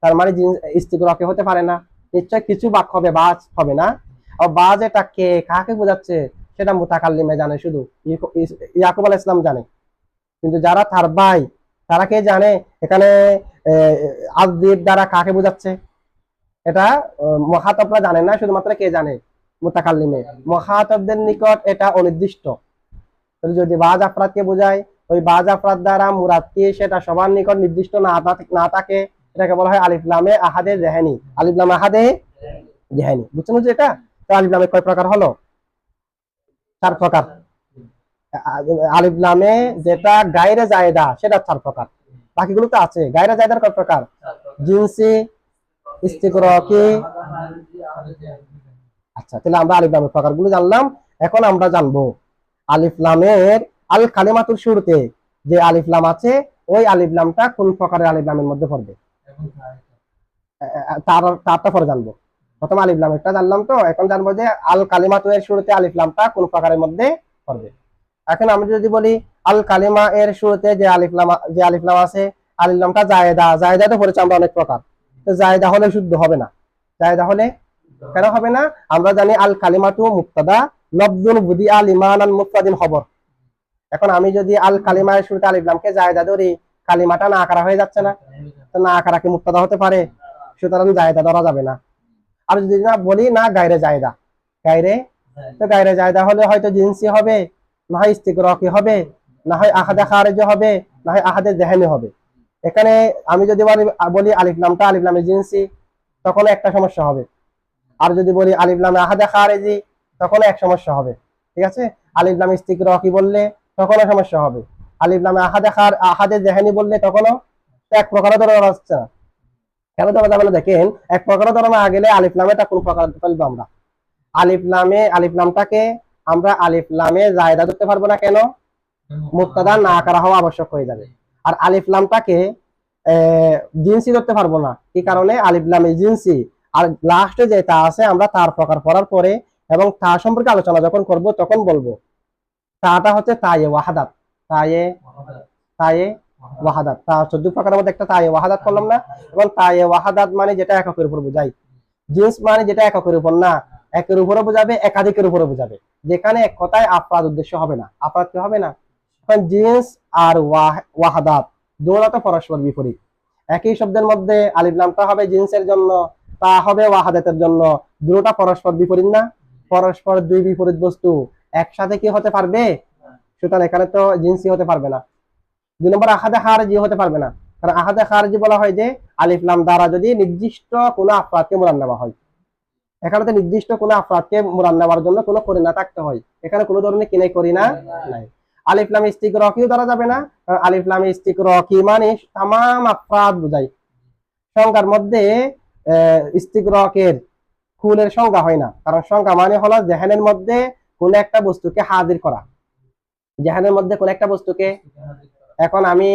Speaker 1: তার মানে ইস্তিগরাকে হতে পারে না। নিশ্চয় কিছু বাঘ হবে, বাজ হবে না। আর বাজ এটা কে, কাকে বোঝাচ্ছে সেটা মুতাকাল্লিমে জানে, শুধু ইয়াকুব আলাইহিস সালাম জানে, কিন্তু যারা তার ভাই তারা কে জানে এখানে আযীব দ্বারা কাকে বোঝাচ্ছে? এটা মুখাতাবরা জানে না, শুধুমাত্র কে জানে? মুতাকাল্লিমে। মুখাতাবদের নিকট এটা অনির্দিষ্ট। যদি বাজ আফরাদকে বোঝায়, ওই বাজ আফরাদ দ্বারা মুরাদ কি সেটা সবার নিকট নির্দিষ্ট না থাকে, এটাকে বলা হয় আলিফ লামে আহাদে জেহেনি, আলিফ লামে আহাদে জেহেনি। বুঝছেন যে এটা? তো আলিফ লামে কয় প্রকার হলো? 4 প্রকার। আলিফ লামে যেটা গায়রে জায়েদা সেটা 4 প্রকার, বাকিগুলো তো আছে। গায়রে জায়েদার কয় প্রকার? জিনসি, ইস্তিগরাকি। আচ্ছা, তাহলে আমরা আলিফ লামের প্রকারগুলো জানলাম। এখন আমরা জানবো আলিফ লামের আল কালিমাতুর শুরুতে যে আলিফ লাম আছে ওই আলিফ লামটা কোন প্রকারের আলিফ লামের মধ্যে পড়বে, তারটা পরে জানবো। প্রথম আলিফ লাম একটা জানলাম, তো এখন জানবো যে আল কালিমাতু এর শুরুতে আলিফ লামটা কোন প্রকারের মধ্যে পড়বে। এখন আমি যদি বলি আল কালিমা এর শুরুতে যে আলিফ লাম আছে, আলিফ লামটা জায়েদা। জায়েদা তো পড়েছে আমরা অনেক প্রকার, তো জায়েদা হলে শুদ্ধ হবে না। জায়েদা হলে কেন হবে না? আমরা জানি আল কালিমাতু মুবতাদা, লফজুন বুদিআ লিমানান মুফরাদিন খবর। এখন আমি যদি আল কালিমা এর শুরুতে আলিফ লামকে জায়েদা ধরি, কালিমাটা না আকারা হয়ে যাচ্ছে না? তো না আকারা কি মুবতাদা হতে পারে? সুতরাং জায়েদা ধরা যাবে না। আর যদি না বলি না গায়রে জায়েদা, তো গায়রে জায়েদা হলে হয়তো জিনসি হবে, না হয় ইস্তিগরাকি হবে, না হয় আহাদে খারিজি হবে, না হয় আহাদে জেহেনি হবে। এখানে আমি যদি বলি আলিফ লামটা আলিফ লামে জিনসি, তখন একটা সমস্যা হবে। আর যদি বলি আলিফ লামে আহাদে খারিজি, তখন এক সমস্যা হবে। ঠিক আছে? আলিফ লামে ইস্তিগরাকি বললে তখনও সমস্যা হবে। আলিফ লামে আহাদে জেহেনি বললে তখনও এক প্রকারও ধরা যাচ্ছে না। কেন ধরা যাবে না? দেখেন, এক প্রকারও ধরা না গেলে আলিফ লামেটা কোন প্রকার ফেলবো আমরা? আলিফ লামটাকে আমরা আলিফ লামে জায়েদা ধরতে পারবো না। কেন? মুবতাদা না করা হওয়া আবশ্যক হয়ে যাবে। আর আলিফ লামটাকে জিনসি ধরতে পারবো না। কি কারণে? আলিফ লামে জিনসি, আর লাস্টে যে তা আছে আমরা তার প্রকার পড়ার পরে এবং তা সম্পর্কে আলোচনা যখন করব তখন বলবো। তাটা হচ্ছে তায়ে ওয়াহাদাত, তায়ে ওয়াহাদাত। তা 14 প্রকারের মধ্যে একটা তায়ে ওয়াহাদাত করলাম না? এবং তায়ে ওয়াহাদাত মানে যেটা এককের উপর বোঝায়। জিন্স মানে যেটা এককের উপর না, একের উপরে বোঝাবে, একাধিকের উপরে বোঝাবে। যেখানে এক কথায় আফরাদ উদ্দেশ্য হবে না, আফরাদ কি হবে না। এখন জিন্স আর ওয়াহাদাত দুটো তো পরস্পর বিপরীত। একই শব্দের মধ্যে আলিফ লামটা হবে জিন্সের জন্য, তা হবে ওয়াহাদাতের জন্য। দুটোটা পরস্পর বিপরীত না? পরস্পর দুই বিপরীত বস্তু একসাথে কি হতে পারবে? সুতরাং এখানে তো জিন্সই হতে পারবে না। 2 নম্বর আহাদে খারিজি হতে পারবে না, কারণ আহাদে খারিজি বলা হয় যে আলিফ লাম দ্বারা যদি নির্দিষ্ট কোনো আফরাদকে মুরাদ নেওয়া হয়। এখানে তো নির্দিষ্ট কোনো আফরাদকে মুরাদ নেওয়ার জন্য কোনো করিনা থাকতে হয়। এখানে কোনো ধরনের কিনে করিনা নাই। আলিফ লাম ইস্তিগরাকিও ধরা যাবে না, কারণ আলিফ লাম ইস্তিগরাকি মানে তামাম আফরাদ বোঝায়। সংখ্যার মধ্যে ইস্তিগরাকের কুলের সংখ্যা হয় না, কারণ সংখ্যা মানে হলো জেহেনের মধ্যে কোন একটা বস্তুকে হাজির করা। জেহেনের মধ্যে কোন একটা বস্তুকে, এখন আমি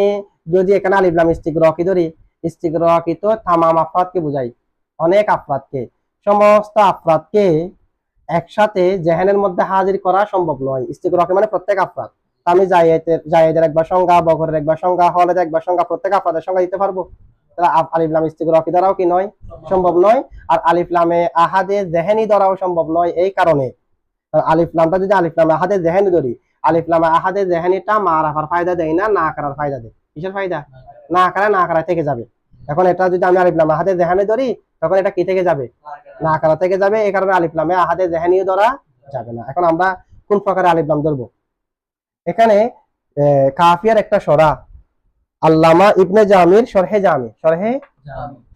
Speaker 1: যদি এখানে আলিফ লাম ইস্তিগরাকি ধরি, ইস্তিগরাকি তো তামাম আফরাদকে বোঝায়, অনেক আফরাদকে। সমস্ত আফরাদকে একসাথে জেহেনের মধ্যে হাজির করা সম্ভব নয়। ইস্তিগরাকি মানে প্রত্যেক আফরাদ। আমি জায়েদের একবার সংজ্ঞা, বকরের একবার সংজ্ঞা, হলেদের একবার সংজ্ঞা, প্রত্যেক আফরাদের সংজ্ঞা দিতে পারবো? তাহলে আলিফ লাম ইস্তিগরাকি দ্বারাও কি নয়? সম্ভব নয়। আর আলিফ লামে আহাদে জেহেনি দ্বারাও সম্ভব নয়। এই কারণে আলিফ লামটা যদি আলিফ লামে আহাদে জেহেনি ধরি, আলিফ লামে আহাদে জেহেনিটা মারাফার ফায়দা দেয় না, না করার ফায়দা দেয়। কিসের ফায়দা? না করা থেকে যাবে। এখন এটা যদি আমি আলিফ লামে আহাদে জেহেনি ধরি, তখন এটা কি থেকে যাবে? না করা থেকে যাবে। এই কারণে আলিফ লামে আহাদে জেহেনিও ধরা যাবে না। এখন আমরা কোন প্রকারে আলিফ লাম ধরবো? এখানে কাফিয়ার একটা সরা আল্লামা ইবনে জামির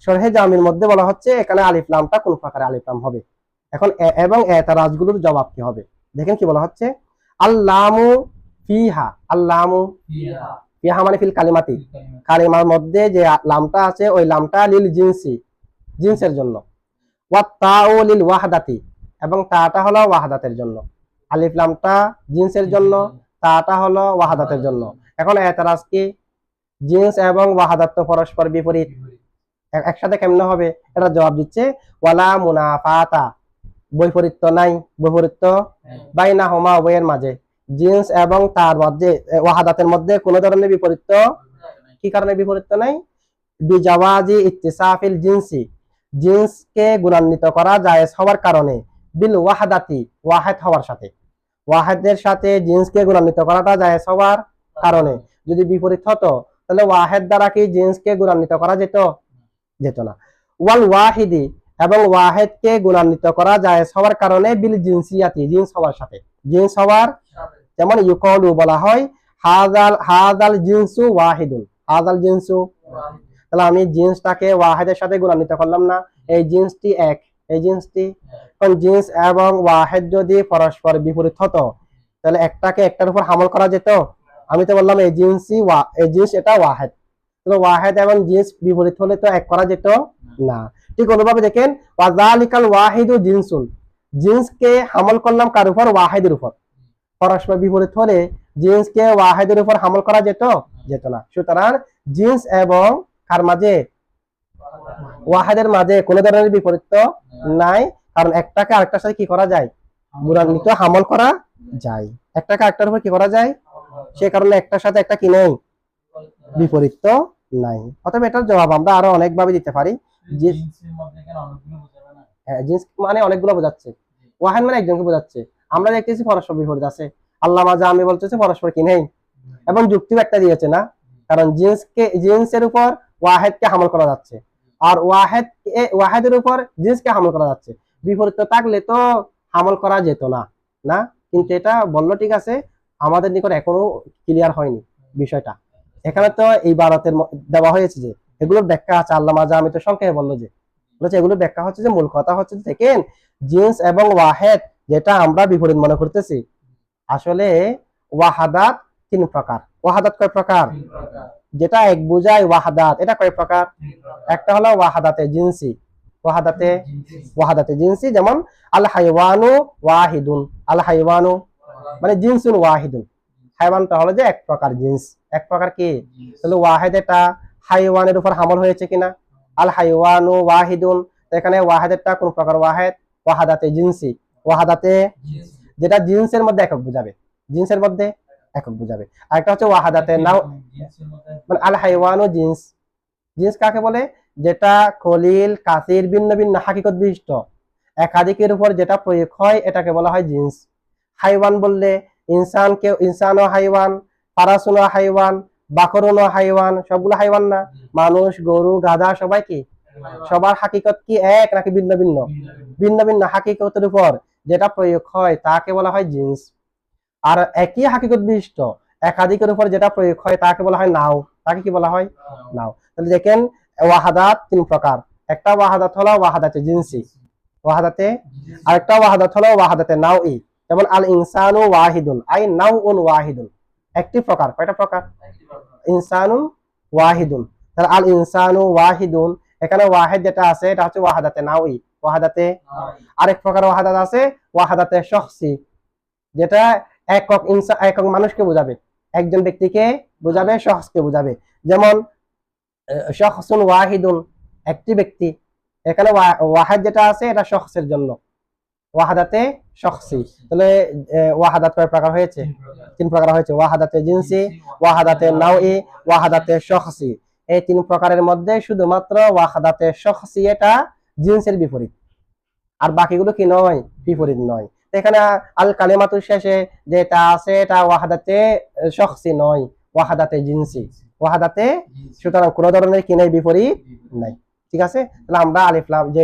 Speaker 1: শরহে জামির মধ্যে বলা হচ্ছে এখানে আলিফ লামটা কোন প্রকারে আলিফ লাম হবে। এখন এবং এতারাজগুলোর জবাব কি হবে? দেখেন কি বলা হচ্ছে, আল্লামু ফিহা, আল্লামু ফিহা মানে ফিল কালিমাতি, কালিমার মধ্যে যে লামটা আছে ওই লামটা লিল জিনসি, জিনসের জন্য। ওয়াত তাউ লিল ওয়াহদাতি, এবং তাটা হলো ওয়াহদাতের জন্য। আলিফ লামটা জিনসের জন্য, তাটা হলো ওয়াহদাতের জন্য। এখন এতারাজ কি? জিন্স এবং ওয়াহাদাত তো পরস্পর বিপরীত, একসাথে কেমনে হবে? এটা জবাব দিচ্ছে ওয়ালা মুনাফাতা, বৈপরীত্য নাই, বৈপরীত্য বাইনাহুমা, উভয়ের মাঝে। জিন্স এবং তার মধ্যে ওয়াহাদাতের মধ্যে কোনো ধরনের বিপরীত্য। কি কারণে বিপরীত্য নাই? বিজাওয়াজি ইত্তিসাফিল জিনসি, জিন্সকে গুণান্বিত করা জায়েজ হওয়ার কারণে। বিল ওয়াহাদাতি, ওয়াহিদ হওয়ার সাথে, ওয়াহিদের সাথে জিন্সকে গুণান্বিত করাটা জায়েজ হওয়ার কারণে। যদি বিপরীত হতো তাহলে ওয়াহিদ দ্বারা কি জিন্সকে গুণান্বিত করা যেত না। ওয়াল ওয়াহিদি, এবং ওয়াহিদকে গুণান্বিত করা জায়েজ হওয়ার কারণে বিল জিনসিয়াতি, জিন্স হওয়ার সাথে, জিন্স হওয়ার। যেমন ইউকালু বলা হয় হাযাল জিনসু ওয়াহিদুন, হাযাল জিনসু, তাহলে আমি জিন্সটাকে ওয়াহেদের সাথে গুণান্বিত করলাম না, এই জিন্সটি এক, এই জিন্সটি। কারণ জিন্স এবং ওয়াহেদ যদি পরস্পর বিপরীত হতো তাহলে একটাকে একটার উপর হামল করা যেত। আমি তো বললাম এই জিন্সই এই জিন্স এটা ওয়াহেদ, তাহলে ওয়াহেদ এবং জিন্স বিপরীত হলে তো এক করা যেত না। ঠিক অনুভাবে দেখেন ওয়াজালিকাল ওয়াহিদু জিনসুন, জিন্সকে হামল করলাম কার উপর? ওয়াহেদের উপর। পরস্পর বিপরীত হলে জিন্সকে ওয়াহেদের উপর হামল করা যেত না। সুতরাং জিন্স এবং কার মাঝে? ওয়াহেদের মাঝে কোনো ধরনের বিপরীত নাই, কারণ একটাকে আরেকটার সাথে কি করা যায়? গুণান্বিত হামল করা যায়। একটাকে আরেকটার উপর কি করা যায়? সে কারণে একটার সাথে একটা কি নেই? বিপরীত নাই। অতএব এটার জবাব আমরা আরো অনেকভাবে দিতে পারি। জিন্স মানে অনেকগুলো বোঝাচ্ছে, ওয়াহেদ মানে একজনকে বোঝাচ্ছে। আমরা দেখতেছি পরস্পর বিপরীত আছে, আল্লামা জামি বলতেছে পরস্পর কি নেই, এবং যুক্তিও একটা দিয়েছে না, কারণ জিন্সের উপর ওয়াহেদকে হামল করা যাচ্ছে, আর ওয়াহেদের উপর জিন্সকে হামল করা যাচ্ছে। বিপরীত থাকলে তো হামল করা যেত না, না। কিন্তু এটা বললো ঠিক আছে, আমাদের নিকট এখনো ক্লিয়ার হয়নি বিষয়টা। এখানে তো এই ভারতের দেওয়া হয়েছে যে এগুলোর ব্যাখ্যা আছে, আল্লামা জামি তো সংক্ষেপে বললো যে এগুলোর ব্যাখ্যা হচ্ছে যে মূল কথা হচ্ছে দেখেন জিন্স এবং ওয়াহেদ যেটা আমরা বিপরীত মনে করতেছি, আসলে ওয়াহাদাত 3 প্রকার। ওয়াহাদাত কয় প্রকার? যেটা এক বুঝায় ওয়াহাদাত, এটা কয় প্রকার? একটা হলো ওয়াহাদাতে জিনসি, ওয়াহাদাতে জিনসি, যেমন আল হাইওয়ানু ওয়াহিদুন, আল হাইওয়ানু মানে জিনসুন ওয়াহিদুন, হাইওয়ানটা হলো যে এক প্রকার জিন্স, এক প্রকার কি? তাহলে ওয়াহেদ এটা হাইওয়ানের উপর হামল হয়েছে কিনা? আল হাইওয়ানু ওয়াহিদুন, এখানে ওয়াহেদটা কোন প্রকার ওয়াহেদ? ওয়াহাদাতে জিনসি, ওয়াহাদাতে যেটা জিন্সের মধ্যে একক বুঝাবে, জিন্সের মধ্যে একক বুঝাবে। আরেকটা হচ্ছে ওয়াহাদাতে নাও, মানে আল হাইওয়ানু জিন্স, জিন্স কাকে বলে? যেটা কলিল কাসির ভিন্ন ভিন্ন হাকিকত বিশিষ্ট একাধিকের উপর যেটা প্রয়োগ হয় এটাকে বলা হয় জিন্স। হাইওয়ান বললে ইনসানও হাইওয়ান, ফারাসুনও হাইওয়ান, বাকরুনও হাইওয়ান, সবগুলো হাইওয়ান না? মানুষ, গরু, গাধা সবাই কি? সবার হাকিকত কি এক নাকি ভিন্ন ভিন্ন? ভিন্ন ভিন্ন হাকিকতের উপর যেটা প্রয়োগ হয় তাকে বলা হয় জিন্স। আর একই হাকিকত বিশিষ্ট একাধিকের উপর যেটা প্রয়োগ হয় তাকে বলা হয় নাও, তাকে কি বলা হয়? নাও। তাহলে দেখেন ওয়াহাদাত 3 প্রকার। একটা ওয়াহাদাত হলো ওয়াহাদাতে জিনসি, ওয়াহাদাতে, আরেকটা ওয়াহাদাত হলো ওয়াহাদাতে নাওই, যেমন আল ইনসানু ওয়াহিদুন আই নাউউন ওয়াহিদুন, একটি প্রকার। কয়টা প্রকার? ইনসানুন ওয়াহিদুন, তাহলে আল ইনসানু ওয়াহিদুন, এখানে ওয়াহিদ যেটা আছে এটা হচ্ছে ওয়াহাদাতে নাওই, ওয়াহাদাতে। আরেক প্রকার ওয়াহাদাত আছে ওয়াহাদাতে শখসি, যেটা একক মানুষকে বোঝাবে, একজন ব্যক্তিকে বোঝাবে, শখসকে বোঝাবে। যেমন শখসুন ওয়াহিদুন, একটি ব্যক্তি, এখানে ওয়াহিদ যেটা আছে এটা শখসের জন্য, ওয়াহাদাতে শখসি। তাহলে ওয়াহাদাত কয় প্রকার হয়েছে? 3 প্রকার হয়েছে, ওয়াহাদাতে জিনসি, ওয়াহাদাতে নাওই, ওয়াহাদাতে শখসি। এই 3 প্রকারের মধ্যে শুধুমাত্র ওয়াহাদাতে শখসি এটা জিনসের বিপরীত, আর বাকিগুলো কি নয়? বিপরীত নয়। এখানে আল কালিমাতুর শেষে যেটা আছে এটা ওয়াহাদাতে শখসি নয়, ওয়াহাদাতে জিনসি, ওয়াহাদাতে। সুতরাং কোন ধরনের কি নাই? বিপরীত নাই। ঠিক আছে, তাহলে আমরা আলিফ লাম যে